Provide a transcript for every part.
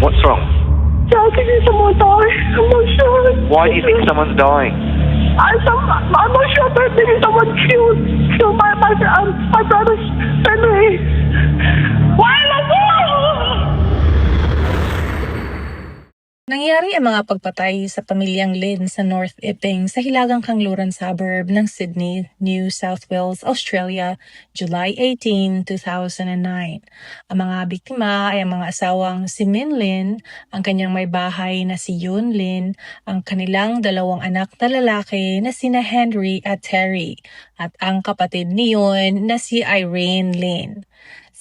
What's wrong? Yeah, I think someone died. I'm not sure. Why do you think someone's dying? I'm not sure, but maybe someone killed my brother's family. Why am I? Nangyari ang mga pagpatay sa pamilyang Lin sa North Iping sa hilagang kanluran suburb ng Sydney, New South Wales, Australia, July 18, 2009. Ang mga biktima ay ang mga asawang si Min Lin, ang kanyang may bahay na si Yun Lin, ang kanilang dalawang anak na lalaki na sina Henry at Terry, at ang kapatid ni Yun na si Irene Lin.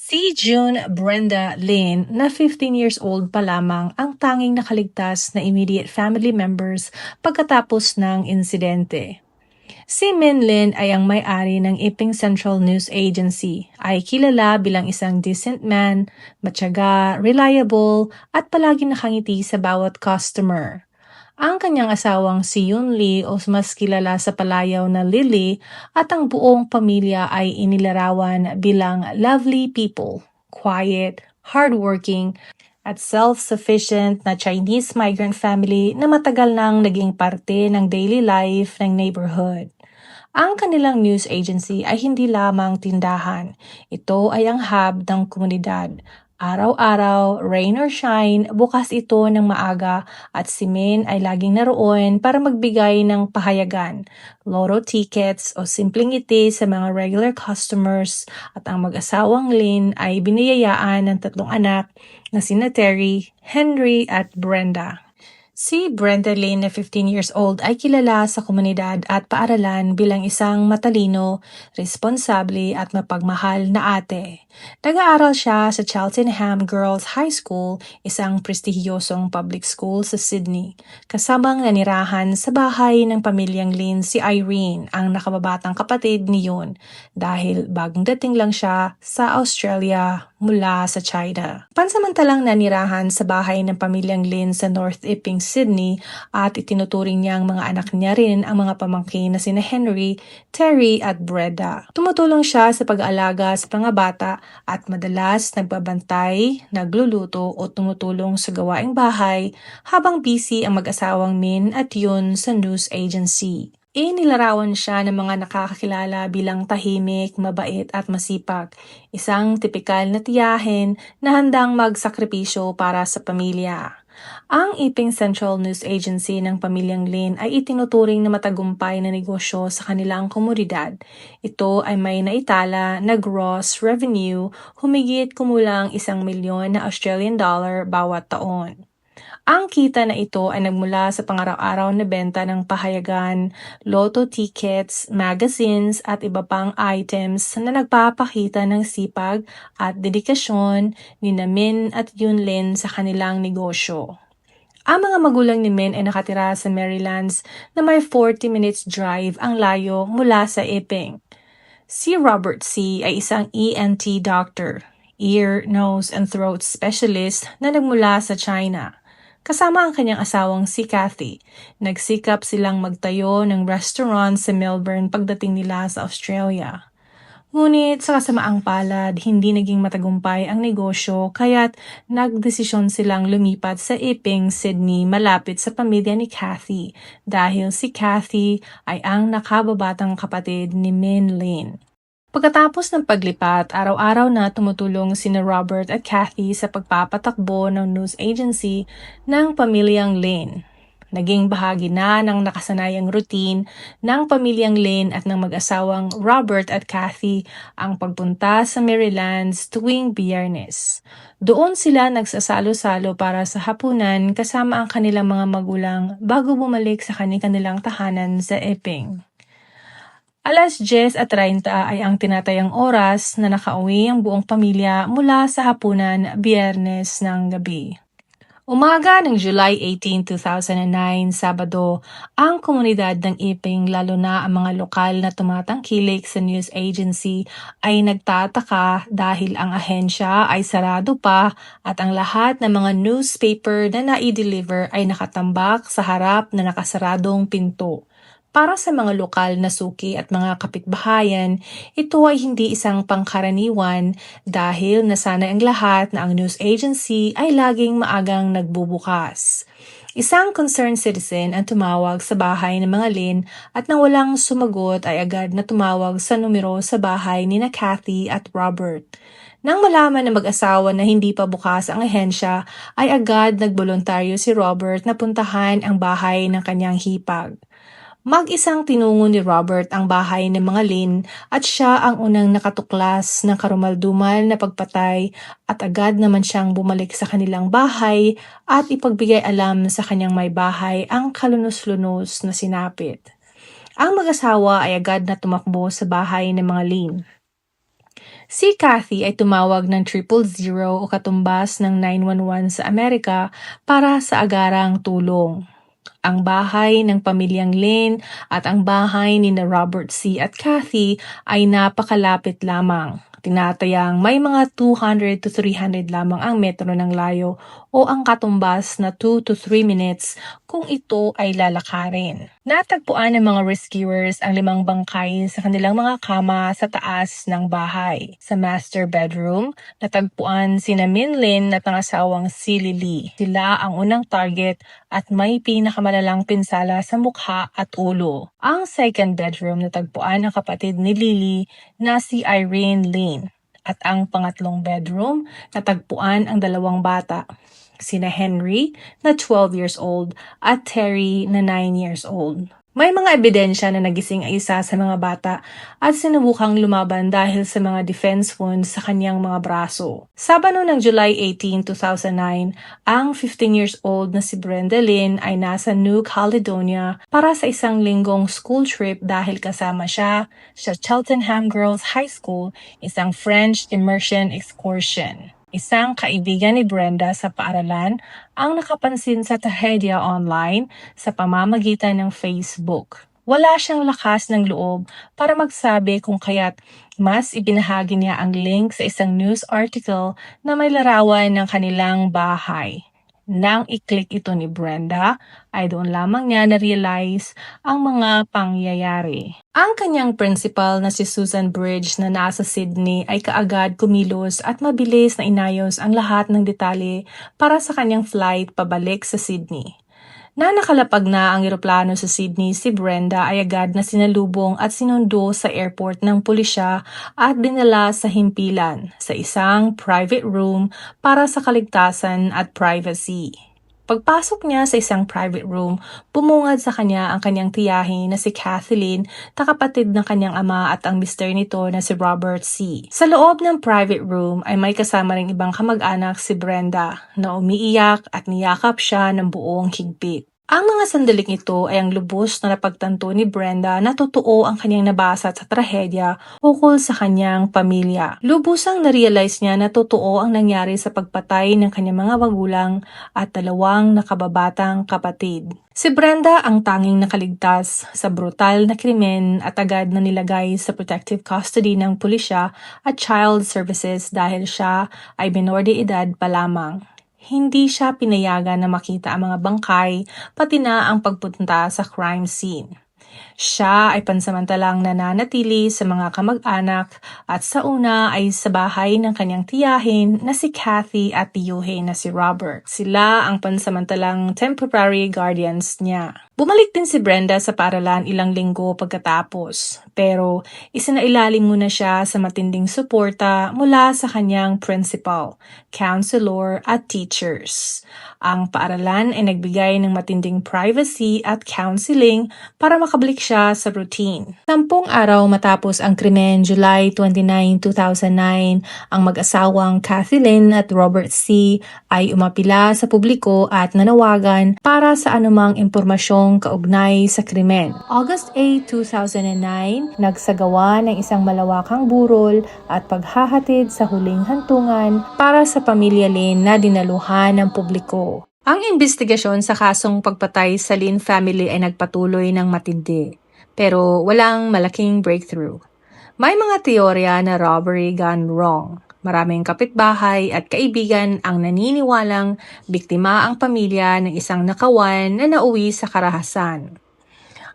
Si June Brenda Lin, na 15 years old pa lamang ang tanging nakaligtas na immediate family members pagkatapos ng insidente. Si Min Lin ay ang may-ari ng Iping Central News Agency, ay kilala bilang isang decent man, matyaga, reliable, at palagi nakangiti sa bawat customer. Ang kanyang asawang si Yun Lee o mas kilala sa palayaw na Lily at ang buong pamilya ay inilarawan bilang lovely people, quiet, hardworking, at self-sufficient na Chinese migrant family na matagal nang naging parte ng daily life ng neighborhood. Ang kanilang news agency ay hindi lamang tindahan. Ito ay ang hub ng komunidad. Araw-araw, rain or shine, bukas ito ng maaga at si Min ay laging naroon para magbigay ng pahayagan, lotto tickets o simpleng ngiti sa mga regular customers, at ang mag-asawang Lin ay biniyayaan ng 3 anak na sina Terry, Henry at Brenda. Si Brenda Lin na 15 years old ay kilala sa komunidad at paaralan bilang isang matalino, responsable at mapagmahal na ate. Nag-aaral siya sa Cheltenham Girls High School, isang prestihiyosong public school sa Sydney. Kasamang nanirahan sa bahay ng pamilyang Lin si Irene, ang nakababatang kapatid ni Yun, dahil bagong dating lang siya sa Australia mula sa China. Pansamantalang nanirahan sa bahay ng pamilyang Lin sa North Iping, Sydney, at itinuturing niya ang mga anak niya rin ang mga pamangkin na sina Henry, Terry at Brenda. Tumutulong siya sa pag-aalaga sa mga bata at madalas nagbabantay, nagluluto o tumutulong sa gawaing bahay habang busy ang mag-asawang Min at Yun sa news agency. Inilarawan siya ng mga nakakakilala bilang tahimik, mabait at masipag, isang tipikal na tiyahin na handang magsakripisyo para sa pamilya. Ang Iping Central News Agency ng pamilyang Lin ay itinuturing na matagumpay na negosyo sa kanilang komunidad. Ito ay may naitala na gross revenue humigit kumulang 1 milyon na Australian dollar bawat taon. Ang kita na ito ay nagmula sa pangaraw-araw na benta ng pahayagan, lotto tickets, magazines at iba pang items na nagpapakita ng sipag at dedikasyon ni Min at Yun Lin sa kanilang negosyo. Ang mga magulang ni Min ay nakatira sa Marylands na may 40 minutes drive ang layo mula sa Iping. Si Robert C. ay isang ENT doctor, ear, nose, and throat specialist na nagmula sa China. Kasama ang kanyang asawang si Kathy. Nagsikap silang magtayo ng restaurant sa Melbourne pagdating nila sa Australia. Ngunit sa kasamaang palad, hindi naging matagumpay ang negosyo kaya't nagdesisyon silang lumipat sa Iping, Sydney malapit sa pamilya ni Kathy dahil si Kathy ay ang nakababatang kapatid ni Min Lin. Pagkatapos ng paglipat, araw-araw na tumutulong sina Robert at Kathy sa pagpapatakbo ng news agency ng pamilyang Lin. Naging bahagi na ng nakasanayang routine ng pamilyang Lin at ng mag-asawang Robert at Kathy ang pagpunta sa Marylands tuwing Biyernes. Doon sila nagsasalo-salo para sa hapunan kasama ang kanilang mga magulang bago bumalik sa kanilang tahanan sa Iping. 10:30 ay ang tinatayang oras na nakauwi ang buong pamilya mula sa hapunan Biyernes ng gabi. Umaga ng July 18, 2009, Sabado, ang komunidad ng Iping, lalo na ang mga lokal na tumatangkilik sa news agency, ay nagtataka dahil ang ahensya ay sarado pa at ang lahat ng mga newspaper na nai-deliver ay nakatambak sa harap na nakasaradong pinto. Para sa mga lokal na suki at mga kapitbahayan, ito ay hindi isang pangkaraniwan dahil nasanay ang lahat na ang news agency ay laging maagang nagbubukas. Isang concerned citizen ang tumawag sa bahay ng mga Lin at nang walang sumagot ay agad na tumawag sa numero sa bahay ni na Kathy at Robert. Nang malaman ng mag-asawa na hindi pa bukas ang ahensya, ay agad nagboluntaryo si Robert na puntahan ang bahay ng kanyang hipag. Mag-isang tinungo ni Robert ang bahay ng mga Lin at siya ang unang nakatuklas ng karumaldumal na pagpatay at agad naman siyang bumalik sa kanilang bahay at ipagbigay alam sa kanyang may bahay ang kalunos-lunos na sinapit. Ang mag-asawa ay agad na tumakbo sa bahay ng mga Lin. Si Kathy ay tumawag ng 000 o katumbas ng 911 sa Amerika para sa agarang tulong. Ang bahay ng pamilyang Lin at ang bahay ni na Robert C. at Kathy ay napakalapit lamang. Tinatayang may mga 200 to 300 lamang ang metro ng layo o ang katumbas na 2 to 3 minutes kung ito ay lalakarin. Natagpuan ng mga rescuers ang 5 bangkay sa kanilang mga kama sa taas ng bahay. Sa master bedroom, natagpuan sina Min Lin at ang asawang si Lily. Sila ang unang target at may pinakamalalang pinsala sa mukha at ulo. Ang second bedroom, natagpuan ang kapatid ni Lily na si Irene Lin. At ang pangatlong bedroom, natagpuan ang 2 bata, sina Henry na 12 years old at Terry na 9 years old. May mga ebidensya na nagising ang isa sa mga bata at sinubukang lumaban dahil sa mga defense wounds sa kanyang mga braso. Sabado ng July 18, 2009, ang 15 years old na si Brenda Lin ay nasa New Caledonia para sa isang linggong school trip dahil kasama siya sa Cheltenham Girls High School, isang French immersion excursion. Isang kaibigan ni Brenda sa paaralan ang nakapansin sa trahedya online sa pamamagitan ng Facebook. Wala siyang lakas ng loob para magsabi kung kaya't mas ibinahagi niya ang link sa isang news article na may larawan ng kanilang bahay. Nang i-click ito ni Brenda, ay doon lamang niya na-realize ang mga pangyayari. Ang kanyang principal na si Susan Bridge na nasa Sydney ay kaagad kumilos at mabilis na inayos ang lahat ng detalye para sa kanyang flight pabalik sa Sydney. Na nakalapag na ang eroplano sa Sydney, si Brenda ay agad na sinalubong at sinundo sa airport ng pulisya at dinala sa himpilan sa isang private room para sa kaligtasan at privacy. Pagpasok niya sa isang private room, bumungad sa kanya ang kanyang tiyahin na si Kathleen, nakapatid ng kanyang ama at ang mister nito na si Robert C. Sa loob ng private room ay may kasama ring ibang kamag-anak si Brenda na umiiyak at niyakap siya ng buong higpit. Ang mga sandaling ito ay ang lubos na napagtanto ni Brenda na totoo ang kanyang nabasa sa trahedya ukol sa kanyang pamilya. Lubusang na-realize niya na totoo ang nangyari sa pagpatay ng kanyang mga magulang at 2 nakababatang kapatid. Si Brenda ang tanging nakaligtas sa brutal na krimen at agad na nilagay sa protective custody ng pulisya at child services dahil siya ay minor de edad pa lamang. Hindi siya pinayagan na makita ang mga bangkay, pati na ang pagpunta sa crime scene. Siya ay pansamantalang nananatili sa mga kamag-anak at sa una ay sa bahay ng kanyang tiyahin na si Kathy at tiyuhin na si Robert. Sila ang pansamantalang temporary guardians niya. Bumalik din si Brenda sa paaralan ilang linggo pagkatapos, pero isinailalim muna siya sa matinding suporta mula sa kanyang principal, counselor at teachers. Ang paaralan ay nagbigay ng matinding privacy at counseling para makabalik siya sa routine. 10 araw matapos ang krimen, July 29, 2009, ang mag-asawang Kathleen at Robert C. ay umapila sa publiko at nanawagan para sa anumang impormasyong kaugnay sa krimen. August 8, 2009, nagsagawa ng isang malawakang burol at paghahatid sa huling hantungan para sa pamilya Lin na dinaluhan ng publiko. Ang investigasyon sa kasong pagpatay sa Lin family ay nagpatuloy ng matindi, pero walang malaking breakthrough. May mga teorya na robbery gone wrong. Maraming kapitbahay at kaibigan ang naniniwalang biktima ang pamilya ng isang nakawan na nauwi sa karahasan.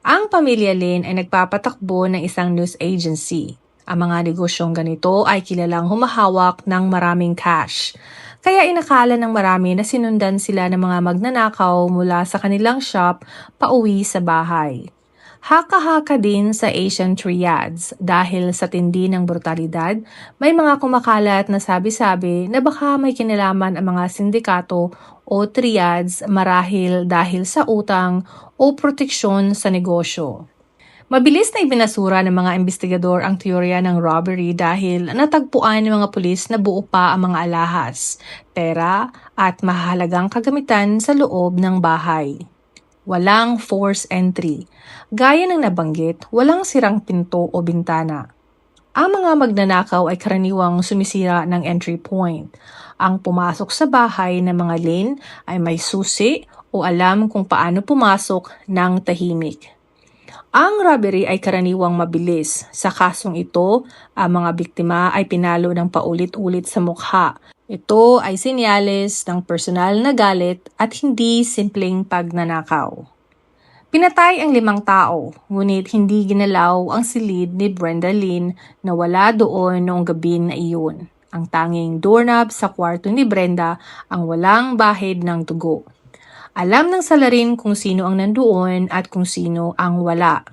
Ang pamilya Lin ay nagpapatakbo ng isang news agency. Ang mga negosyong ganito ay kilalang humahawak ng maraming cash. Kaya inakala ng marami na sinundan sila ng mga magnanakaw mula sa kanilang shop pauwi sa bahay. Haka-haka din sa Asian triads dahil sa tindi ng brutalidad, may mga kumakalat na sabi-sabi na baka may kinalaman ang mga sindikato o triads marahil dahil sa utang o proteksyon sa negosyo. Mabilis na ibinasura ng mga investigador ang teorya ng robbery dahil natagpuan ng mga pulis na buo pa ang mga alahas, pera at mahalagang kagamitan sa loob ng bahay. Walang forced entry. Gaya ng nabanggit, walang sirang pinto o bintana. Ang mga magnanakaw ay karaniwang sumisira ng entry point. Ang pumasok sa bahay ng mga Lin ay may susi o alam kung paano pumasok ng tahimik. Ang robbery ay karaniwang mabilis. Sa kasong ito, ang mga biktima ay pinalo ng paulit-ulit sa mukha. Ito ay senyales ng personal na galit at hindi simpleng pagnanakaw. Pinatay ang 5 tao, ngunit hindi ginalaw ang silid ni Brenda Lin na wala doon noong gabi na iyon. Ang tanging doorknob sa kwarto ni Brenda ang walang bahid ng dugo. Alam ng salarin kung sino ang nandoon at kung sino ang wala.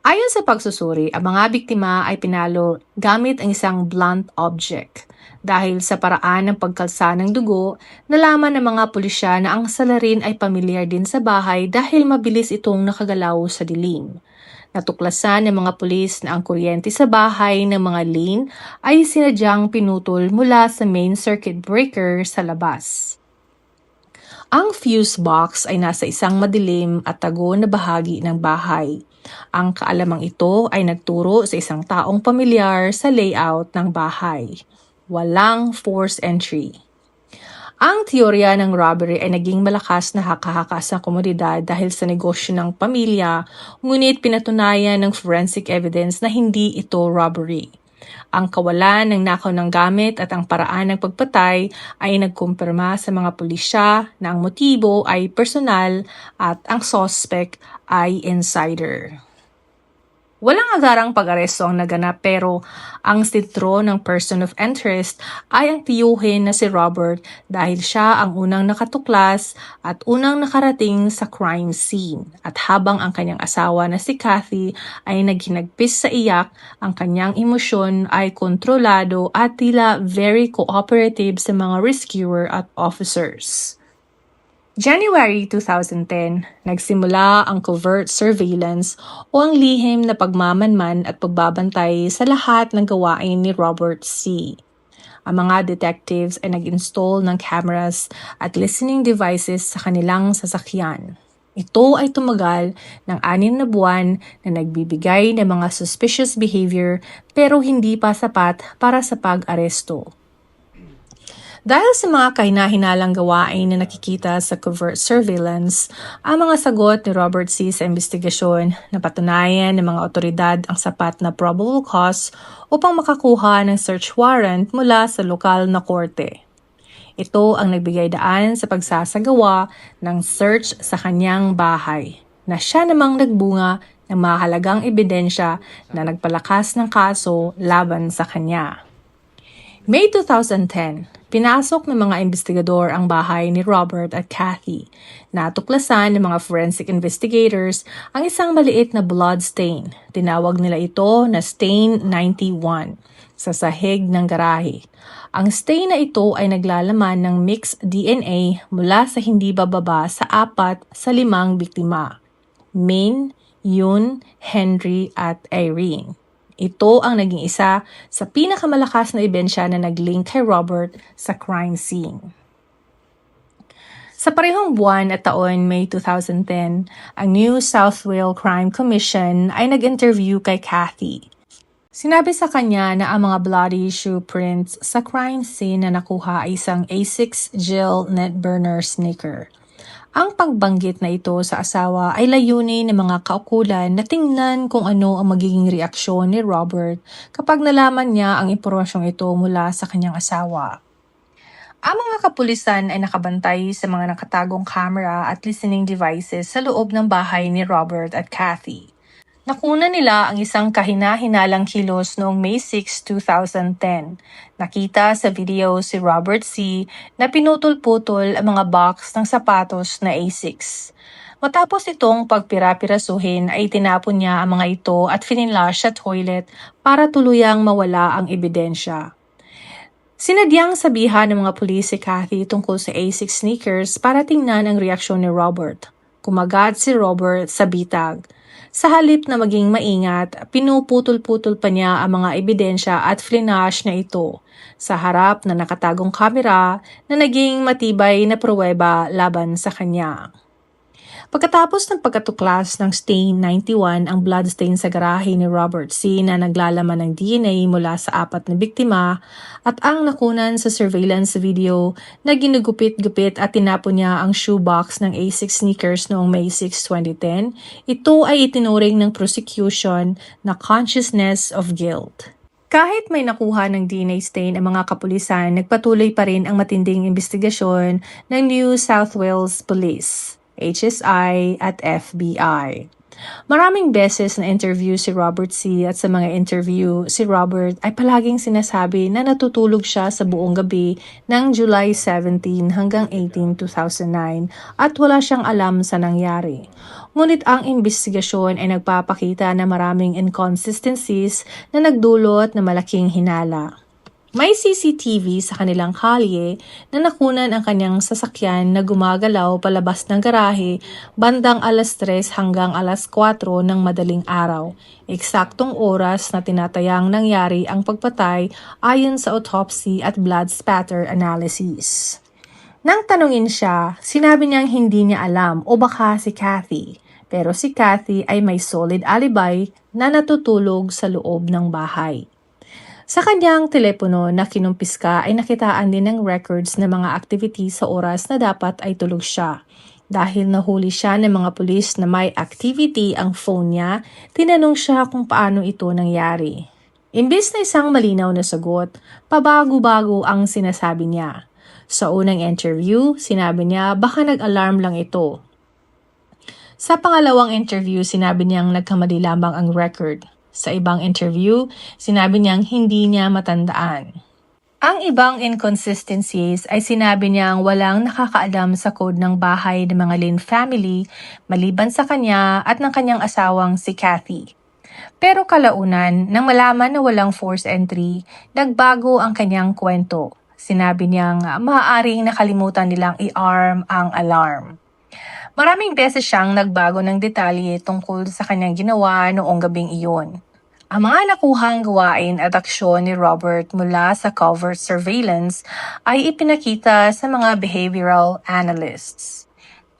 Ayon sa pagsusuri, ang mga biktima ay pinalo gamit ang isang blunt object. Dahil sa paraan ng pagkalsa ng dugo, nalaman ng mga pulisya na ang salarin ay pamilyar din sa bahay dahil mabilis itong nakagalaw sa dilim. Natuklasan ng mga pulis na ang kuryente sa bahay ng mga Lin ay sinadyang pinutol mula sa main circuit breaker sa labas. Ang fuse box ay nasa isang madilim at tago na bahagi ng bahay. Ang kaalamang ito ay nagturo sa isang taong pamilyar sa layout ng bahay. Walang forced entry. Ang teorya ng robbery ay naging malakas na haka-haka sa komunidad dahil sa negosyo ng pamilya, ngunit pinatunayan ng forensic evidence na hindi ito robbery. Ang kawalan ng nakaw ng gamit at ang paraan ng pagpatay ay nagkumpirma sa mga pulisya na ang motibo ay personal at ang suspect ay insider. Walang agarang pag-aresto ang naganap pero ang sentro ng person of interest ay ang tiyuhin na si Robert dahil siya ang unang nakatuklas at unang nakarating sa crime scene. At habang ang kanyang asawa na si Kathy ay naghinagpis sa iyak, ang kanyang emosyon ay kontrolado at tila very cooperative sa mga rescuer at officers. January 2010, nagsimula ang covert surveillance o ang lihim na pagmamanman at pagbabantay sa lahat ng gawain ni Robert C. Ang mga detectives ay nag-install ng cameras at listening devices sa kanilang sasakyan. Ito ay tumagal ng 6 na buwan na nagbibigay ng mga suspicious behavior pero hindi pa sapat para sa pag-aresto. Dahil sa mga kahina-hinalang gawain na nakikita sa covert surveillance, ang mga sagot ni Robert C. sa investigasyon na patunayan ng mga otoridad ang sapat na probable cause upang makakuha ng search warrant mula sa lokal na korte. Ito ang nagbigay daan sa pagsasagawa ng search sa kanyang bahay, na siya namang nagbunga ng mahalagang ebidensya na nagpalakas ng kaso laban sa kanya. May 2010, pinasok ng mga investigador ang bahay ni Robert at Kathy. Natuklasan ng mga forensic investigators ang isang maliit na blood stain. Tinawag nila ito na Stain 91 sa sahig ng garahe. Ang stain na ito ay naglalaman ng mixed DNA mula sa hindi bababa sa 4 sa 5 biktima: Min, Yun, Henry at Irene. Ito ang naging isa sa pinakamalakas na ebidensya na nag-link kay Robert sa crime scene. Sa parehong buwan at taon, May 2010, ang New South Wales Crime Commission ay nag-interview kay Kathy. Sinabi sa kanya na ang mga bloody shoe prints sa crime scene na nakuha ay isang Asics gel net burner sneaker. Ang pagbanggit na ito sa asawa ay layunin ng mga kaukulan na tingnan kung ano ang magiging reaksyon ni Robert kapag nalaman niya ang impormasyong ito mula sa kanyang asawa. Ang mga kapulisan ay nakabantay sa mga nakatagong camera at listening devices sa loob ng bahay ni Robert at Kathy. Nakuna nila ang isang kahina-hinalang kilos noong May 6, 2010. Nakita sa video si Robert C. na pinutol-putol ang mga box ng sapatos na Asics. Matapos itong pagpira-pirasuhin ay tinapon niya ang mga ito at finilash sa toilet para tuluyang mawala ang ebidensya. Sinadyang sabihan ng mga pulis si Kathy tungkol sa Asics sneakers para tingnan ang reaksyon ni Robert. Kumagat si Robert sa bitag. Sa halip na maging maingat, pinuputol-putol pa niya ang mga ebidensya at flinash na ito sa harap na nakatagong kamera na naging matibay na pruweba laban sa kanya. Pagkatapos ng pagkatuklas ng Stain 91 ang bloodstain sa garahe ni Robert C. na naglalaman ng DNA mula sa 4 na biktima at ang nakunan sa surveillance video na ginugupit-gupit at tinapon niya ang shoebox ng Asics sneakers noong May 6, 2010, ito ay itinuring ng prosecution na consciousness of guilt. Kahit may nakuha ng DNA stain ang mga kapulisan, nagpatuloy pa rin ang matinding investigasyon ng New South Wales Police, HSI at FBI. Maraming beses na interview si Robert C. at sa mga interview, si Robert ay palaging sinasabi na natutulog siya sa buong gabi ng July 17 hanggang 18, 2009 at wala siyang alam sa nangyari. Ngunit ang investigasyon ay nagpapakita na maraming inconsistencies na nagdulot na malaking hinala. May CCTV sa kanilang kalye na nakunan ang kanyang sasakyan na gumagalaw palabas ng garahe bandang alas 3 hanggang alas 4 ng madaling araw. Eksaktong oras na tinatayang nangyari ang pagpatay ayon sa autopsy at blood spatter analysis. Nang tanungin siya, sinabi niyang hindi niya alam o baka si Kathy. Pero si Kathy ay may solid alibi na natutulog sa loob ng bahay. Sa kanyang telepono na kinumpiska ay nakitaan din ng records ng mga activities sa oras na dapat ay tulog siya. Dahil nahuli siya ng mga pulis na may activity ang phone niya, tinanong siya kung paano ito nangyari. Imbis na isang malinaw na sagot, pabago-bago ang sinasabi niya. Sa unang interview, sinabi niya baka nag-alarm lang ito. Sa pangalawang interview, sinabi niyang nagkamali lamang ang record. Sa ibang interview, sinabi niyang hindi niya matandaan. Ang ibang inconsistencies ay sinabi niyang walang nakakaalam sa code ng bahay ng mga Lin family maliban sa kanya at ng kanyang asawang si Kathy. Pero kalaunan, nang malaman na walang force entry, nagbago ang kanyang kwento. Sinabi niyang maaaring nakalimutan nilang i-arm ang alarm. Maraming beses siyang nagbago ng detalye tungkol sa kanyang ginawa noong gabing iyon. Ang mga nakuhang gawain at aksyon ni Robert mula sa covert surveillance ay ipinakita sa mga behavioral analysts.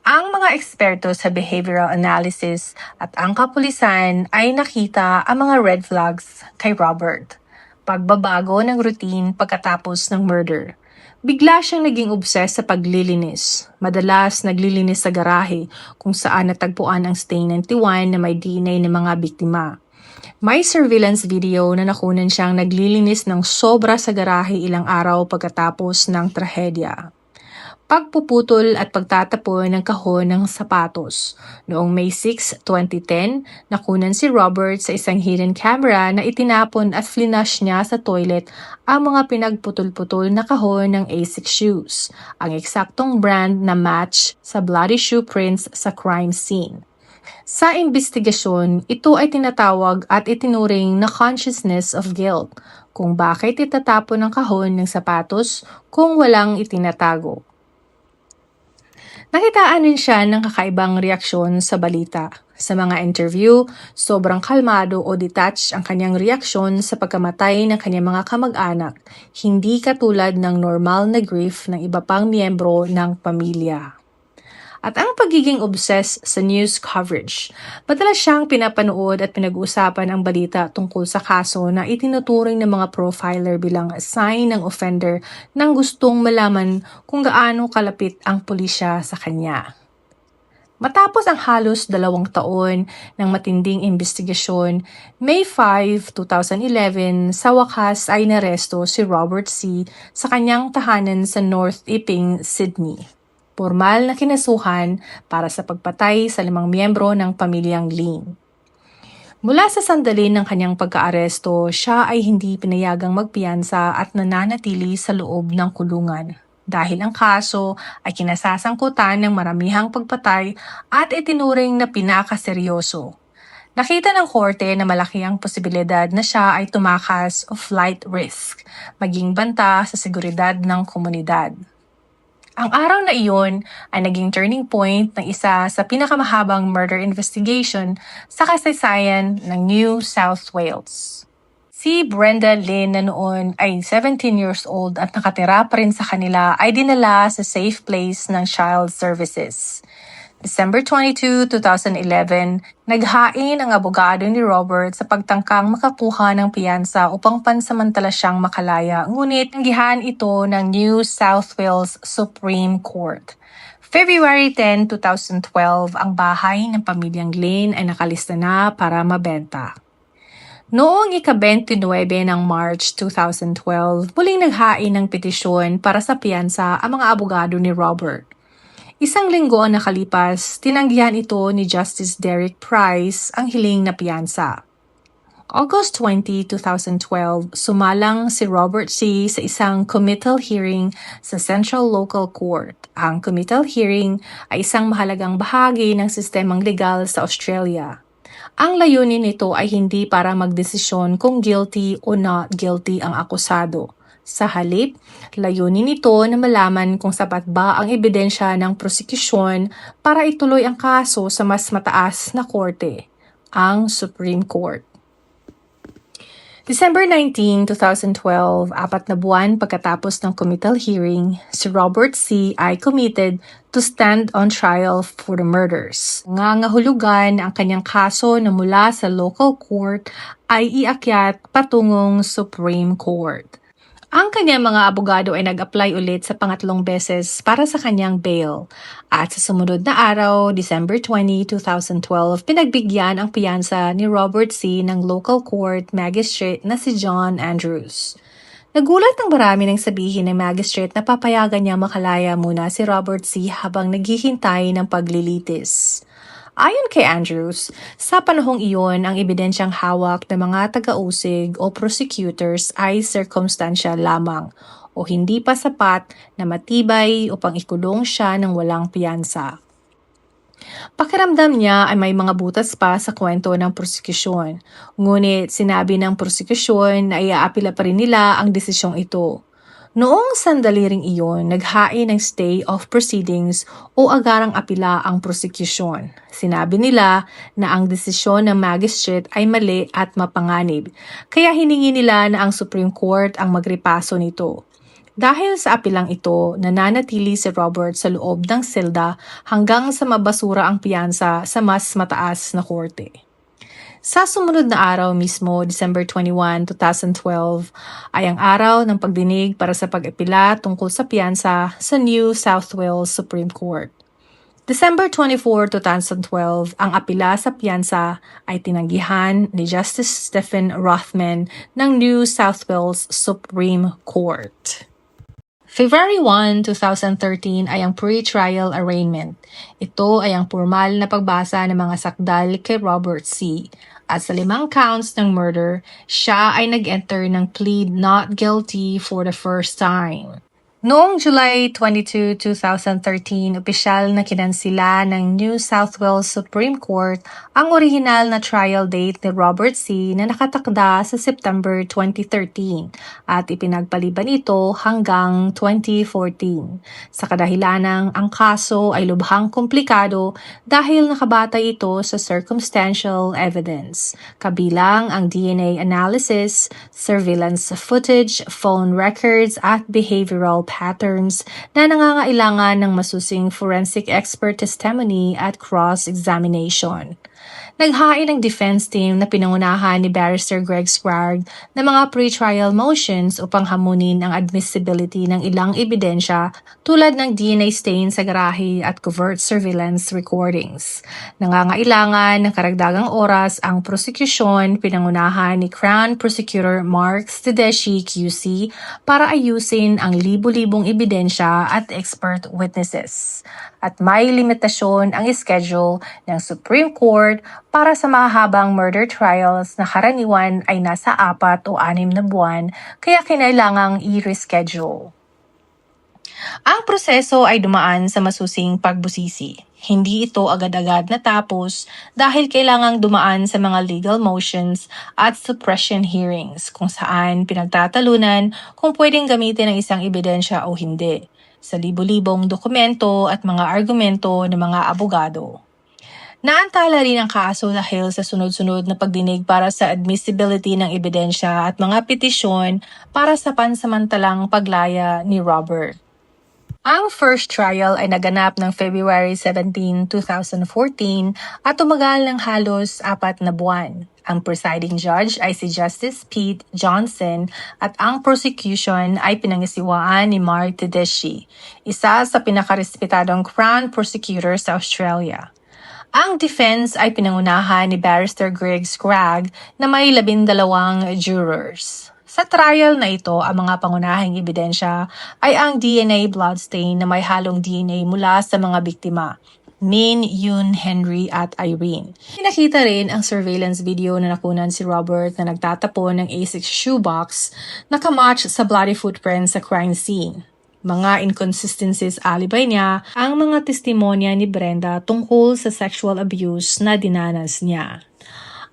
Ang mga eksperto sa behavioral analysis at ang kapulisan ay nakita ang mga red flags kay Robert. Pagbabago ng routine pagkatapos ng murder. Bigla siyang naging obsessed sa paglilinis. Madalas naglilinis sa garahe kung saan natagpuan ang Stain 91 na may DNA ng mga biktima. May surveillance video na nakunan siyang naglilinis ng sobra sa garahe ilang araw pagkatapos ng trahedya. Pagpuputol at pagtatapon ng kahon ng sapatos. Noong May 6, 2010, nakunan si Robert sa isang hidden camera na itinapon at flinush niya sa toilet ang mga pinagputol-putol na kahon ng Asics shoes, ang eksaktong brand na match sa bloody shoe prints sa crime scene. Sa investigasyon, ito ay tinatawag at itinuring na consciousness of guilt kung bakit itatapon ang kahon ng sapatos kung walang itinatago. Nakitaan din siya ng kakaibang reaksyon sa balita. Sa mga interview, sobrang kalmado o detached ang kanyang reaksyon sa pagkamatay ng kanyang mga kamag-anak, hindi katulad ng normal na grief ng iba pang miyembro ng pamilya. At ang pagiging obsessed sa news coverage. Madalas siyang pinapanood at pinag-uusapan ang balita tungkol sa kaso na itinuturing ng mga profiler bilang sign ng offender nang gustong malaman kung gaano kalapit ang pulisya sa kanya. Matapos ang halos 2 taon ng matinding investigasyon, May 5, 2011, sa wakas ay naresto si Robert C. sa kanyang tahanan sa North Epping, Sydney. Pormal na kinasuhan para sa pagpatay sa 5 miyembro ng pamilyang Lin. Mula sa sandali ng kanyang pagkaaresto, siya ay hindi pinayagang magpiyansa at nananatili sa loob ng kulungan. Dahil ang kaso ay kinasasangkutan ng maramihang pagpatay at itinuring na pinakaseryoso. Nakita ng korte na malaki ang posibilidad na siya ay tumakas o flight risk, maging banta sa seguridad ng komunidad. Ang araw na iyon ay naging turning point ng isa sa pinakamahabang murder investigation sa kasaysayan ng New South Wales. Si Brenda Lynn na noon ay 17 years old at nakatira pa rin sa kanila ay dinala sa safe place ng Child Services. December 22, 2011, naghain ang abogado ni Robert sa pagtangkang makakuha ng piyansa upang pansamantala siyang makalaya, ngunit nanggihan ito ng New South Wales Supreme Court. February 10, 2012, ang bahay ng pamilyang Lynn ay nakalista na para mabenta. Noong ika-29 ng March 2012, muling naghain ng petisyon para sa piyansa ang mga abogado ni Robert. Isang linggo ang nakalipas, tinanggihan ito ni Justice Derek Price ang hiling na piyansa. August 20, 2012, sumalang si Robert C. sa isang committal hearing sa Central Local Court. Ang committal hearing ay isang mahalagang bahagi ng sistemang legal sa Australia. Ang layunin nito ay hindi para magdesisyon kung guilty o not guilty ang akusado. Sa halip, layunin nito na malaman kung sapat ba ang ebidensya ng prosekusyon para ituloy ang kaso sa mas mataas na korte, ang Supreme Court. December 19, 2012, 4 na buwan pagkatapos ng committal hearing, si Robert C. ay committed to stand on trial for the murders. Ngangahulugan ang kanyang kaso na mula sa local court ay iakyat patungong Supreme Court. Ang kanyang mga abogado ay nag-apply ulit sa pangatlong beses para sa kanyang bail. At sa sumunod na araw, December 20, 2012, pinagbigyan ang piyansa ni Robert C. ng local court magistrate na si John Andrews. Nagulat ng marami nang sabihin ng magistrate na papayagan niya makalaya muna si Robert C. habang naghihintay ng paglilitis. Ayon kay Andrews, sa panahong iyon ang ebidensyang hawak ng mga taga-usig o prosecutors ay circumstantial lamang o hindi pa sapat na matibay upang ikulong siya ng walang piyansa. Pakiramdam niya ay may mga butas pa sa kwento ng prosekusyon, ngunit sinabi ng prosekusyon na iaapila pa rin nila ang desisyong ito. Noong sandali ring iyon, naghain ng stay of proceedings o agarang apila ang prosekusyon. Sinabi nila na ang desisyon ng magistrate ay mali at mapanganib, kaya hiningi nila na ang Supreme Court ang magrepaso nito. Dahil sa apilang ito, nananatili si Robert sa loob ng selda hanggang sa mabasura ang piyansa sa mas mataas na korte. Sa sumunod na araw mismo, December 21, 2012, ay ang araw ng pagdinig para sa pag-apila tungkol sa piyansa sa New South Wales Supreme Court. December 24, 2012, ang apila sa piyansa ay tinanggihan ni Justice Stephen Rothman ng New South Wales Supreme Court. February 1, 2013 ay ang pre-trial arraignment. Ito ay ang formal na pagbasa ng mga sakdal kay Robert C. At sa 5 counts ng murder, siya ay nag-enter ng plead not guilty for the first time. Noong July 22, 2013, opisyal na kinansila ng New South Wales Supreme Court ang orihinal na trial date ni Robert C. na nakatakda sa September 2013 at ipinagpaliban ito hanggang 2014. Sa kadahilanang ang kaso ay lubhang komplikado dahil nakabatay ito sa circumstantial evidence, kabilang ang DNA analysis, surveillance footage, phone records at behavioral patterns na nangangailangan ng masusing forensic expert testimony at cross-examination. Naghain ng defense team na pinangunahan ni Barrister Greg Scragg ng mga pre-trial motions upang hamunin ang admissibility ng ilang ebidensya tulad ng DNA stain sa garahe at covert surveillance recordings. Nangangailangan ng karagdagang oras ang prosekusyon, pinangunahan ni Crown Prosecutor Mark Stedeshi QC para ayusin ang libu-libong ebidensya at expert witnesses. At may limitasyon ang schedule ng Supreme Court para sa mahahabang murder trials na karaniwan ay nasa 4 o 6 na buwan, kaya kinailangang i-reschedule. Ang proseso ay dumaan sa masusing pagbusisi. Hindi ito agad-agad natapos dahil kailangang dumaan sa mga legal motions at suppression hearings kung saan pinagtatalunan kung pwedeng gamitin ang isang ebidensya o hindi sa libu-libong dokumento at mga argumento ng mga abogado. Naantala rin ang kaso dahil sa sunod-sunod na pagdinig para sa admissibility ng ebidensya at mga petisyon para sa pansamantalang paglaya ni Robert. Ang first trial ay naganap ng February 17, 2014 at tumagal ng halos 4 na buwan. Ang presiding judge ay si Justice Pete Johnson at ang prosecution ay pinangisiwaan ni Mark Tedeschi, isa sa pinakarespetadong Crown Prosecutor sa Australia. Ang defense ay pinangunahan ni Barrister Greg Scragg na may 12 jurors. Sa trial na ito, ang mga pangunahing ebidensya ay ang DNA bloodstain na may halong DNA mula sa mga biktima, Min, Yoon, Henry at Irene. Pinakita rin ang surveillance video na nakunan si Robert na nagtatapon ng A6 shoebox na kamatch sa bloody footprints sa crime scene. Mga inconsistencies alibi niya ang mga testimonya ni Brenda tungkol sa sexual abuse na dinanas niya.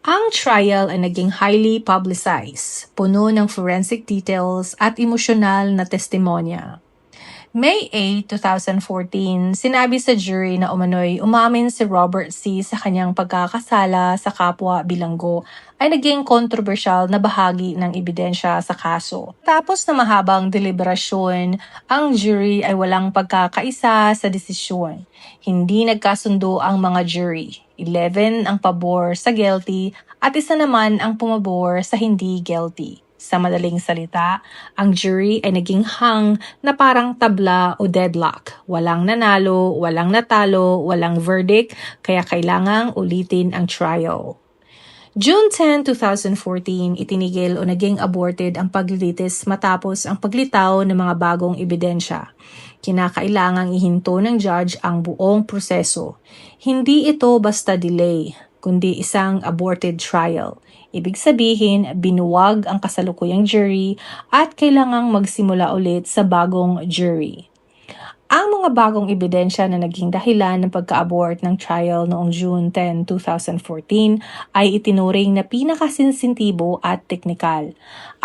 Ang trial ay naging highly publicized, puno ng forensic details at emosyonal na testimonya. May 8, 2014, sinabi sa jury na umano'y umamin si Robert C. sa kanyang pagkakasala sa kapwa bilanggo ay naging kontrobersyal na bahagi ng ebidensya sa kaso. Tapos na mahabang deliberasyon, ang jury ay walang pagkakaisa sa desisyon. Hindi nagkasundo ang mga jury. 11 ang pabor sa guilty at isa naman ang pumabor sa hindi guilty. Sa madaling salita, ang jury ay naging hang na parang tabla o deadlock. Walang nanalo, walang natalo, walang verdict, kaya kailangang ulitin ang trial. June 10, 2014, itinigil o naging aborted ang paglilitis matapos ang paglitaw ng mga bagong ebidensya. Kinakailangang ihinto ng judge ang buong proseso. Hindi ito basta delay, kundi isang aborted trial. Ibig sabihin, binuwag ang kasalukuyang jury at kailangang magsimula ulit sa bagong jury. Ang mga bagong ebidensya na naging dahilan ng pagka-abort ng trial noong June 10, 2014 ay itinuring na pinakasensitibo at teknikal.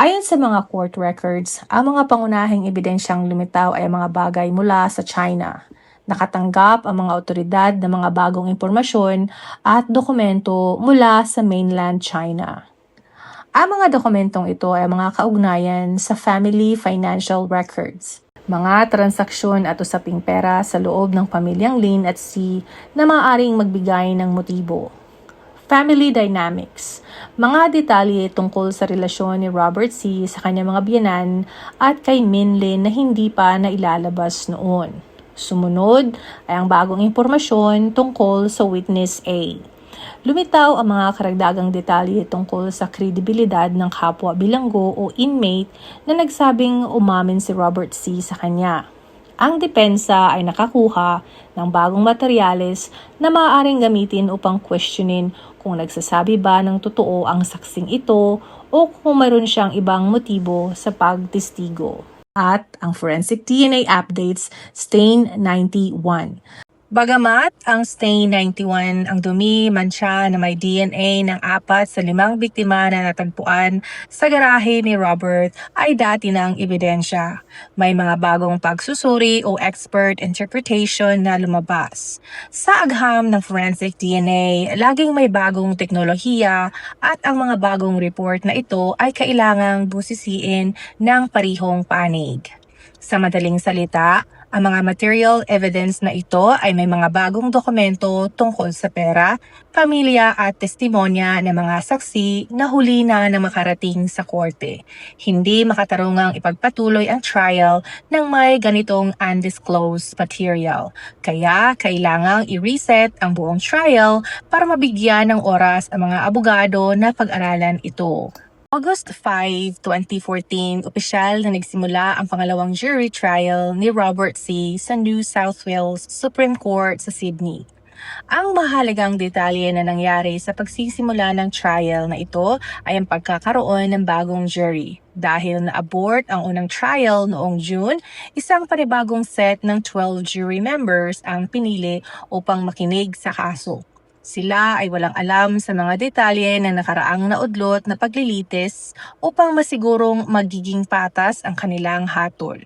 Ayon sa mga court records, ang mga pangunahing ebidensyang lumitaw ay mga bagay mula sa China. Nakatanggap ang mga otoridad ng mga bagong impormasyon at dokumento mula sa mainland China. Ang mga dokumentong ito ay mga kaugnayan sa family financial records, mga transaksyon at usaping pera sa loob ng pamilyang Lin at Si na maaaring magbigay ng motibo. Family dynamics, mga detalye tungkol sa relasyon ni Robert C. sa kanyang mga biyenan at kay Min Lin na hindi pa nailalabas noon. Sumunod ay ang bagong impormasyon tungkol sa witness A. Lumitaw ang mga karagdagang detalye tungkol sa kredibilidad ng kapwa bilanggo o inmate na nagsabing umamin si Robert C. sa kanya. Ang depensa ay nakakuha ng bagong materyales na maaaring gamitin upang questionin kung nagsasabi ba ng totoo ang saksing ito o kung mayroon siyang ibang motibo sa pagtestigo. At ang forensic DNA updates, Stain 91. Bagamat ang Stain 91 ang dumi, mantsa na may DNA ng 4 sa 5 biktima na natagpuan sa garahe ni Robert ay dati ng ebidensya. May mga bagong pagsusuri o expert interpretation na lumabas. Sa agham ng forensic DNA, laging may bagong teknolohiya at ang mga bagong report na ito ay kailangang busisiin ng parihong panig. Sa madaling salita, Ang mga material evidence na ito ay may mga bagong dokumento tungkol sa pera, pamilya at testimonya ng mga saksi na huli na makarating sa korte. Hindi makatarungang ipagpatuloy ang trial ng may ganitong undisclosed material. Kaya kailangang i-reset ang buong trial para mabigyan ng oras ang mga abogado na pag-aralan ito. August 5, 2014, opisyal na nagsimula ang pangalawang jury trial ni Robert C. sa New South Wales Supreme Court sa Sydney. Ang mahalagang detalye na nangyari sa pagsisimula ng trial na ito ay ang pagkakaroon ng bagong jury. Dahil na-abort ang unang trial noong June, isang panibagong set ng 12 jury members ang pinili upang makinig sa kaso. Sila ay walang alam sa mga detalye ng nakaraang naudlot na paglilitis upang masigurong magiging patas ang kanilang hatol.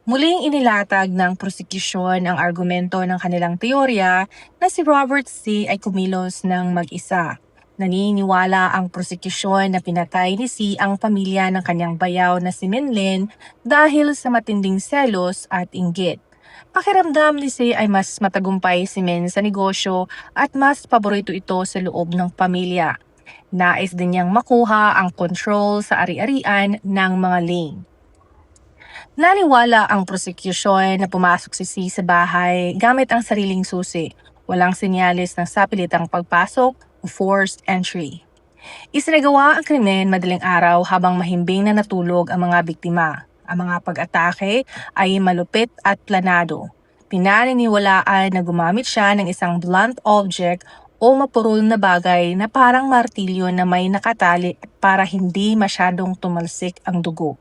Muling inilatag ng prosekusyon ang argumento ng kanilang teorya na si Robert C. ay kumilos ng mag-isa. Naniniwala ang prosekusyon na pinatay ni C. ang pamilya ng kanyang bayaw na si Minlin dahil sa matinding selos at inggit. Pakiramdam ni C ay mas matagumpay si Min sa negosyo at mas paborito ito sa loob ng pamilya. Nais din niyang makuha ang control sa ari-arian ng mga Ling. Naniwala ang prosecution na pumasok si C sa bahay gamit ang sariling susi. Walang sinyalis ng sapilitang pagpasok o forced entry. Isinagawa ang krimen madaling araw habang mahimbing na natulog ang mga biktima. Ang mga pag-atake ay malupit at planado. Pinaniniwalaan na gumamit siya ng isang blunt object o mapurol na bagay na parang martilyo na may nakatali para hindi masyadong tumalsik ang dugo.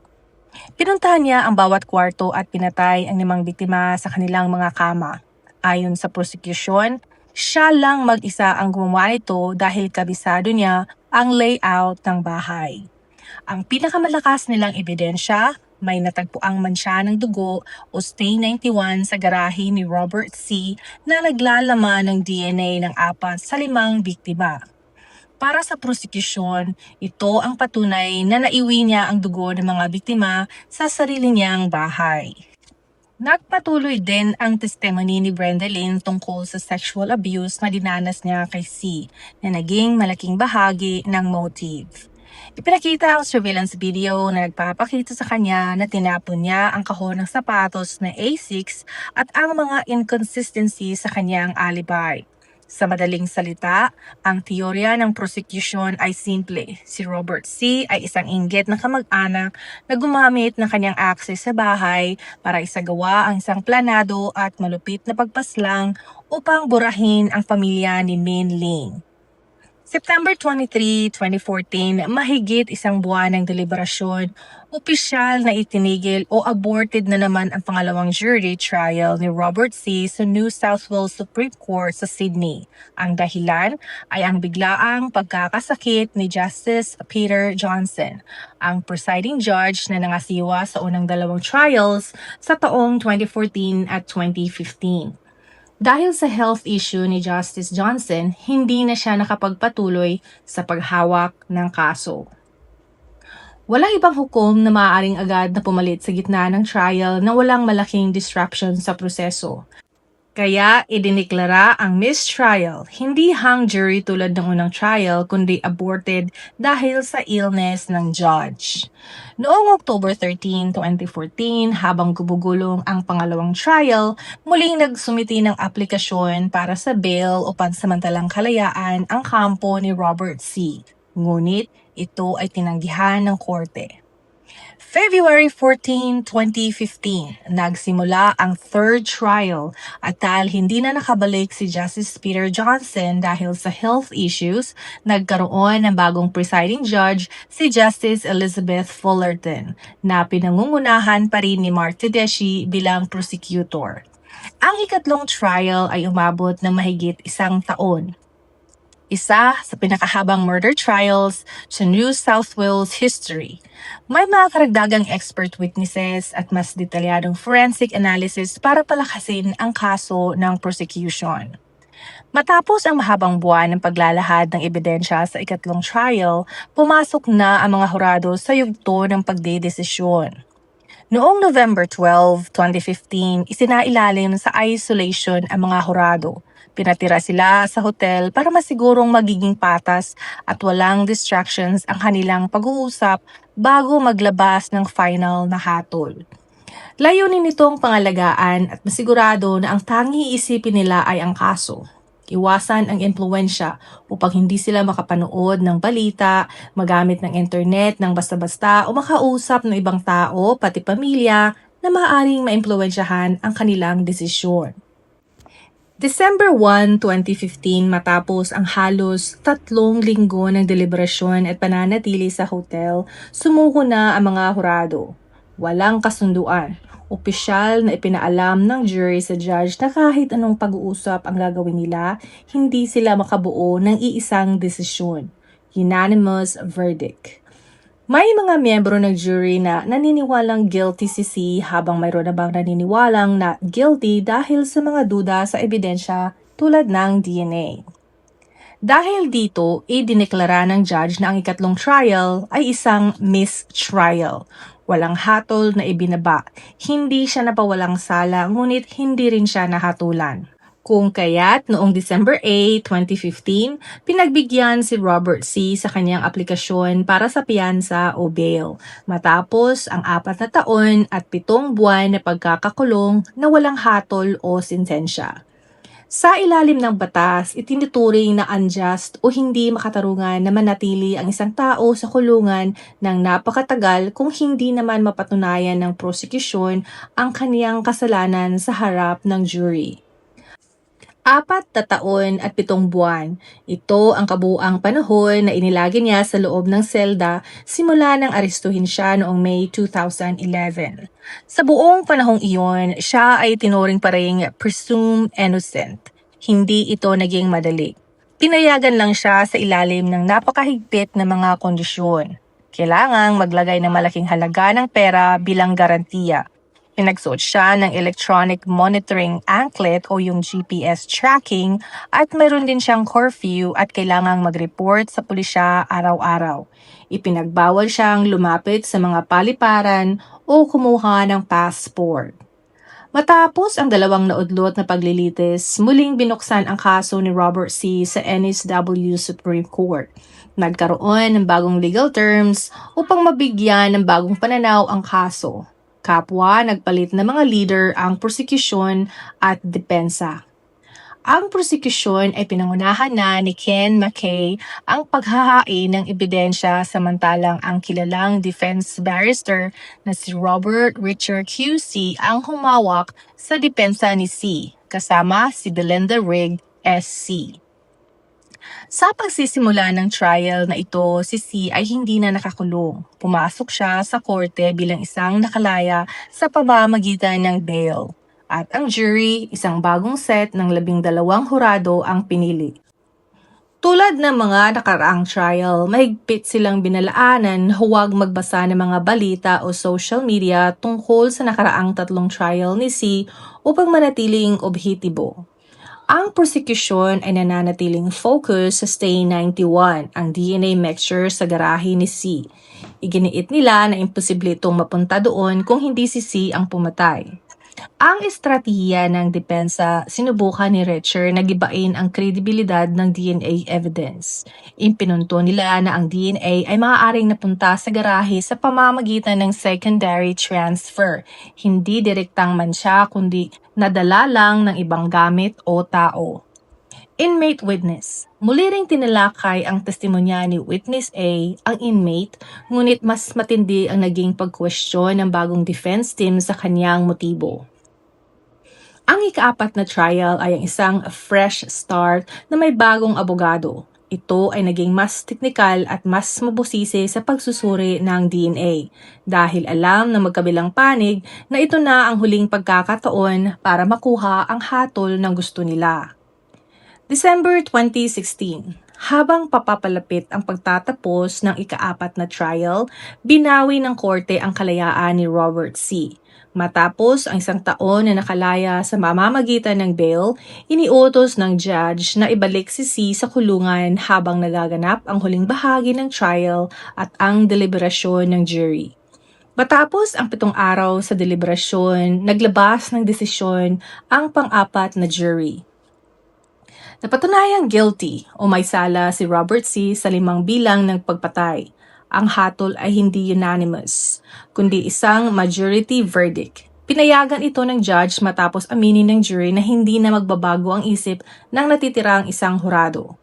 Pinuntahan niya ang bawat kwarto at pinatay ang 5 biktima sa kanilang mga kama. Ayon sa prosecution, siya lang mag-isa ang gumawa nito dahil kabisado niya ang layout ng bahay. Ang pinakamalakas nilang ebidensya, may natagpuang mansya ng dugo o stain 91 sa garahe ni Robert C. na naglalaman ng DNA ng 4 sa 5 biktima. Para sa prosekusyon, ito ang patunay na naiwi niya ang dugo ng mga biktima sa sarili niyang bahay. Nagpatuloy din ang testimony ni Brenda Lynn tungkol sa sexual abuse na dinanas niya kay C. na naging malaking bahagi ng motive. Ipinakita ang surveillance video na nagpapakita sa kanya na tinapon niya ang kahon ng sapatos na A6 at ang mga inconsistency sa kanyang alibi. Sa madaling salita, ang teorya ng prosecution ay simple. Si Robert C. ay isang inggit na kamag-anak na gumamit ng kanyang access sa bahay para isagawa ang isang planado at malupit na pagpaslang upang burahin ang pamilya ni Min Ling. September 23, 2014, mahigit 1 buwan ng deliberasyon, opisyal na itinigil o aborted na naman ang pangalawang jury trial ni Robert C. sa New South Wales Supreme Court sa Sydney. Ang dahilan ay ang biglaang pagkakasakit ni Justice Peter Johnson, ang presiding judge na nangasiwa sa unang 2 trials sa taong 2014 at 2015. Dahil sa health issue ni Justice Johnson, hindi na siya nakapagpatuloy sa paghawak ng kaso. Walang ibang hukom na maaaring agad na pumalit sa gitna ng trial na walang malaking disruption sa proseso. Kaya idiniklara ang mistrial, hindi hung jury tulad ng unang trial kundi aborted dahil sa illness ng judge. Noong October 13, 2014, habang gumugulong ang pangalawang trial, muling nagsumiti ng aplikasyon para sa bail o pansamantalang kalayaan ang kampo ni Robert C. Ngunit ito ay tinanggihan ng korte. February 14, 2015, nagsimula ang 3rd trial at dahil hindi na nakabalik si Justice Peter Johnson dahil sa health issues, nagkaroon ng bagong presiding judge si Justice Elizabeth Fullerton na pinangungunahan pa rin ni Mark Tedeschi bilang prosecutor. Ang ikatlong trial ay umabot ng mahigit 1 taon. Isa sa pinakahabang murder trials sa New South Wales history. May mga karagdagang expert witnesses at mas detalyadong forensic analysis para palakasin ang kaso ng prosecution. Matapos ang mahabang buwan ng paglalahad ng ebidensya sa ikatlong trial, pumasok na ang mga hurado sa yugto ng pagdedesisyon. Noong November 12, 2015, isinailalim sa isolation ang mga hurado. Pinatira sila sa hotel para masigurong magiging patas at walang distractions ang kanilang pag-uusap bago maglabas ng final na hatol. Layunin nitong pangalagaan at masigurado na ang tanging iisipin nila ay ang kaso. Iwasan ang impluwensya upang hindi sila makapanood ng balita, magamit ng internet ng basta-basta o makausap ng ibang tao, pati pamilya, na maaaring maimpluwensyahan ang kanilang desisyon. December 1, 2015 matapos ang halos 3 linggo ng deliberasyon at pananatili sa hotel, sumuko na ang mga hurado. Walang kasunduan. Opisyal na ipinaalam ng jury sa judge na kahit anong pag-uusap ang gagawin nila, hindi sila makabuo ng iisang desisyon. Unanimous verdict. May mga miyembro ng jury na naniniwalang guilty si C habang mayroon namang naniniwalang na guilty dahil sa mga duda sa ebidensya tulad ng DNA. Dahil dito, idineklara ng judge na ang ikatlong trial ay isang mistrial. Walang hatol na ibinaba. Hindi siya napawalang sala, ngunit hindi rin siya nahatulan. Kung kaya't noong December 8, 2015, pinagbigyan si Robert C. sa kanyang aplikasyon para sa piyansa o bail, matapos ang 4 na taon at 7 buwan na pagkakakulong na walang hatol o sentensya. Sa ilalim ng batas, itinuturing na unjust o hindi makatarungan na manatili ang isang tao sa kulungan ng napakatagal kung hindi naman mapatunayan ng prosekusyon ang kaniyang kasalanan sa harap ng jury. 4 na taon at 7 buwan. Ito ang kabuuang panahon na inilagay niya sa loob ng selda simula nang arestuhin siya noong May 2011. Sa buong panahong iyon, siya ay tinuring pa ring presumed innocent. Hindi ito naging madali. Pinayagan lang siya sa ilalim ng napakahigpit na mga kondisyon. Kailangang maglagay ng malaking halaga ng pera bilang garantiya. Pinagsuot siya ng electronic monitoring anklet o yung GPS tracking at mayroon din siyang curfew at kailangang mag-report sa pulisya araw-araw. Ipinagbawal siyang lumapit sa mga paliparan o kumuha ng passport. Matapos ang 2 naudlot na paglilitis, muling binuksan ang kaso ni Robert C. sa NSW Supreme Court. Nagkaroon ng bagong legal terms upang mabigyan ng bagong pananaw ang kaso. Kapwa nagpalit na mga leader ang prosecution at depensa. Ang prosecution ay pinangunahan na ni Ken McKay ang paghahain ng ebidensya samantalang ang kilalang defense barrister na si Robert Richard QC ang humawak sa depensa ni C, kasama si Belinda Rigg, SC. Sa pagsisimula ng trial na ito, si C ay hindi na nakakulong. Pumasok siya sa korte bilang isang nakalaya sa pamamagitan ng bail. At ang jury, isang bagong set ng 12 hurado ang pinili. Tulad ng mga nakaraang trial, mahigpit silang binalaanan na huwag magbasa ng mga balita o social media tungkol sa nakaraang 3 trial ni C upang manatiling objektibo. Ang prosecution ay nananatiling focus sa Stay 91, ang DNA mixture sa garahe ni C. Iginiit nila na imposible itong mapunta doon kung hindi si C ang pumatay. Ang estratehiya ng depensa, sinubukan ni Richard na gibain ang kredibilidad ng DNA evidence. Impinunto nila na ang DNA ay maaaring napunta sa garahe sa pamamagitan ng secondary transfer. Hindi direktang mansya kundi nadala lang ng ibang gamit o tao. Inmate witness. Muli ring tinalakay ang testimonya ni Witness A, ang inmate, ngunit mas matindi ang naging pag-question ng bagong defense team sa kanyang motibo. Ang ika-4 na trial ay ang isang fresh start na may bagong abogado. Ito ay naging mas teknikal at mas mabusisi sa pagsusuri ng DNA dahil alam ng magkabilang panig na ito na ang huling pagkakataon para makuha ang hatol ng gusto nila. December 2016. Habang papapalapit ang pagtatapos ng ika-4 na trial, binawi ng korte ang kalayaan ni Robert C. Matapos ang 1 taon na nakalaya sa mamamagitan ng bail, iniutos ng judge na ibalik si C sa kulungan habang nagaganap ang huling bahagi ng trial at ang deliberasyon ng jury. Matapos ang 7 araw sa deliberasyon, naglabas ng desisyon ang pang-apat na jury. Napatunayang guilty o may sala si Robert C. sa 5 bilang ng pagpatay. Ang hatol ay hindi unanimous, kundi isang majority verdict. Pinayagan ito ng judge matapos aminin ng jury na hindi na magbabago ang isip ng natitirang isang hurado.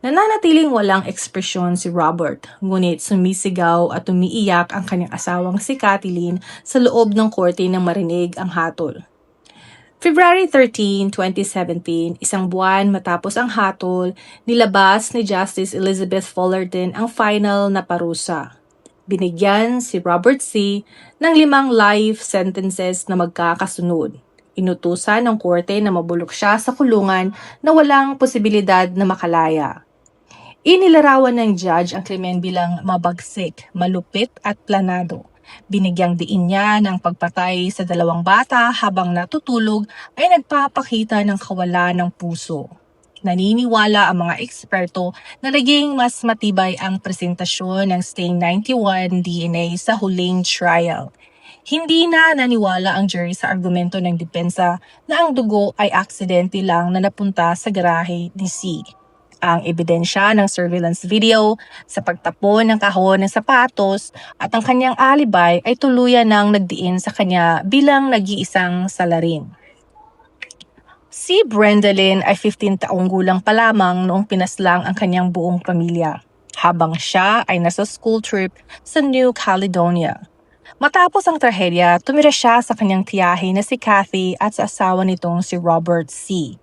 Nananatiling walang ekspresyon si Robert, ngunit sumisigaw at umiiyak ang kanyang asawang si Kathleen sa loob ng korte nang marinig ang hatol. February 13, 2017, isang buwan matapos ang hatol, nilabas ni Justice Elizabeth Fullerton ang final na parusa. Binigyan si Robert C. ng 5 life sentences na magkakasunod. Inutusan ng korte na mabulok siya sa kulungan na walang posibilidad na makalaya. Inilarawan ng judge ang krimen bilang mabagsik, malupit at planado. Binigyang diin niya ng pagpatay sa 2 bata habang natutulog ay nagpapakita ng kawalan ng puso. Naniniwala ang mga eksperto na naging mas matibay ang presentasyon ng Stain 91 DNA sa huling trial. Hindi na naniwala ang jury sa argumento ng depensa na ang dugo ay aksidente lang na napunta sa garahe ni C. Ang ebidensya ng surveillance video sa pagtapon ng kahon ng sapatos at ang kanyang alibay ay tuluyan ng nagdiin sa kanya bilang nag-iisang salarin. Si Brenda Lynn ay 15 taong gulang pa lamang noong pinaslang ang kanyang buong pamilya, habang siya ay nasa school trip sa New Caledonia. Matapos ang trahedya, tumira siya sa kanyang tiyahe na si Kathy at sa asawa nitong si Robert C.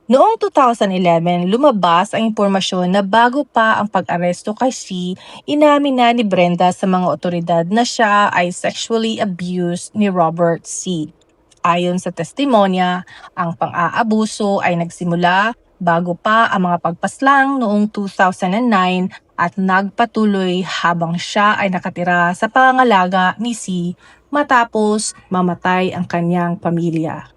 Noong 2011, lumabas ang impormasyon na bago pa ang pag-aresto kay C, inamin na ni Brenda sa mga otoridad na siya ay sexually abused ni Robert C. Ayon sa testimonya, ang pang-aabuso ay nagsimula bago pa ang mga pagpaslang noong 2009 at nagpatuloy habang siya ay nakatira sa pangangalaga ni C matapos mamatay ang kanyang pamilya.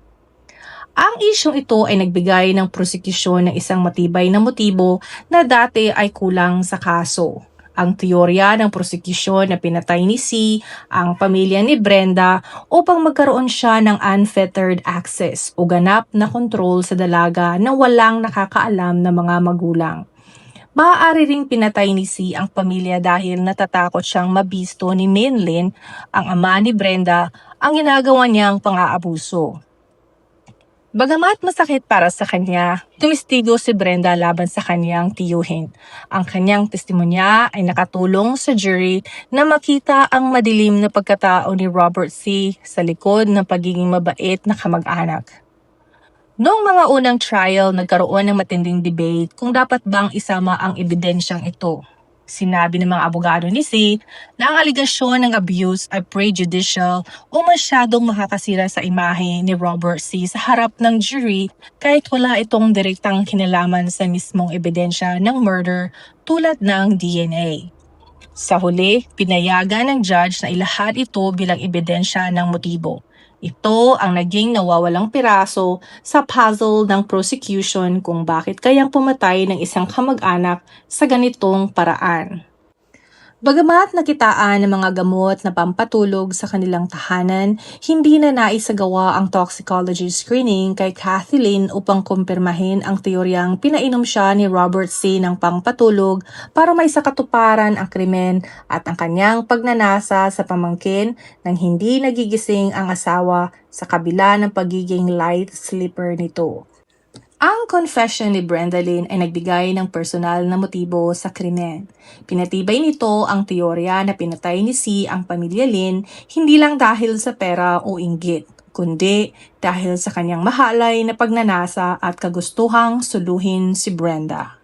Ang isyong ito ay nagbigay ng prosekusyon ng isang matibay na motibo na dati ay kulang sa kaso. Ang teorya ng prosekusyon na pinatay ni C ang pamilya ni Brenda upang magkaroon siya ng unfettered access o ganap na kontrol sa dalaga na walang nakakaalam na mga magulang. Maaari ring pinatay ni C ang pamilya dahil natatakot siyang mabisto ni Minlin, ang ama ni Brenda, ang ginagawa niyang pang-aabuso. Bagamat masakit para sa kanya, tumistigo si Brenda laban sa kanyang tiyuhin. Ang kanyang testimonya ay nakatulong sa jury na makita ang madilim na pagkatao ni Robert C. sa likod ng pagiging mabait na kamag-anak. Noong mga unang trial, nagkaroon ng matinding debate kung dapat bang isama ang ebidensyang ito. Sinabi ng mga abogado ni C na ang aligasyon ng abuse ay prejudicial o masyadong makakasira sa imahe ni Robert C sa harap ng jury kahit wala itong direktang kinalaman sa mismong ebidensya ng murder tulad ng DNA. Sa huli, pinayagan ng judge na ilahat ito bilang ebidensya ng motibo. Ito ang naging nawawalang piraso sa puzzle ng prosecution kung bakit kayang pumatay ng isang kamag-anak sa ganitong paraan. Bagamat nakitaan ng mga gamot na pampatulog sa kanilang tahanan, hindi na naisagawa ang toxicology screening kay Kathleen upang kumpirmahin ang teoryang pinainom siya ni Robert C. ng pampatulog para may sakatuparan ang krimen at ang kanyang pagnanasa sa pamangkin nang hindi nagigising ang asawa sa kabila ng pagiging light sleeper nito. Ang confession ni Brenda Lynn ay nagbigay ng personal na motibo sa krimen. Pinatibay nito ang teorya na pinatay ni C ang pamilya Lynn hindi lang dahil sa pera o inggit, kundi dahil sa kanyang mahalay na pagnanasa at kagustuhang suluhin si Brenda.